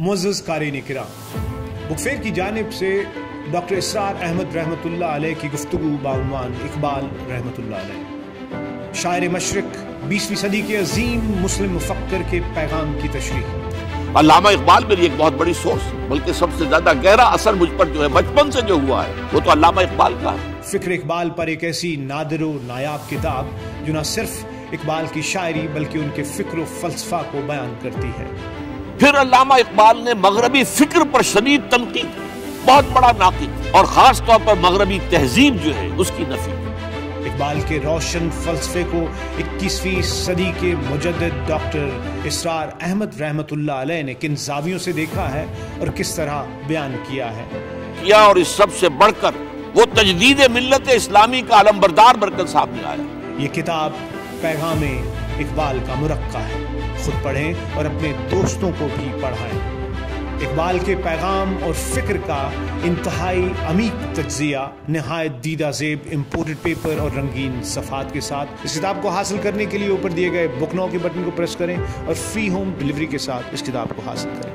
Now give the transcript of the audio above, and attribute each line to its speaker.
Speaker 1: मुअज़्ज़ज़ क़ारीन किराम, book fair की जानिब से डॉक्टर इसरार अहमद रहमतुल्लाह अलैह की गुफ्तगू बाउनवान इकबाल रहमतुल्लाह अलैह, शायर मशरिक, 20वीं सदी के अजीम मुस्लिम मुफक्कर के पैगाम की तशरीह।
Speaker 2: अल्लामा इकबाल मेरी एक बहुत बड़ी सोर्स, बल्कि सबसे ज्यादा गहरा असर मुझ पर जो है बचपन से जो हुआ है वो तो अल्लामा इकबाल का है।
Speaker 1: फिक्र इकबाल पर एक ऐसी नादिर व नायाब किताब जो न सिर्फ इकबाल की शायरी बल्कि उनके फिक्र व फलसफा को बयान करती है।
Speaker 2: फिर अल्लामा इकबाल ने मगरबी फिक्र पर शदीद तनकीद, बहुत बड़ा नाक़िद, और खास तौर पर मगरबी तहजीब जो है उसकी नफी।
Speaker 1: इकबाल के रोशन फलसफे को 21वीं सदी के मुजद्दिद डॉक्टर इसरार अहमद रहमतुल्लाह अलैह ने किन ज़ावियों से देखा है और किस तरह बयान किया है।
Speaker 2: और इस सब से बढ़कर वो तजदीद मिल्लत इस्लामी का अलमबरदार बनकर सामने आया।
Speaker 1: ये किताब पैगाम इकबाल का मुरक्का है, खुद पढ़ें और अपने दोस्तों को भी पढ़ाएं। इकबाल के पैगाम और फिक्र का इंतहाई अमीक तज्ज़िया, नहायत दीदा ज़ेब इम्पोर्टेड पेपर और रंगीन सफ़ात के साथ। इस किताब को हासिल करने के लिए ऊपर दिए गए बुक नाउ के बटन को प्रेस करें और फ्री होम डिलीवरी के साथ इस किताब को हासिल करें।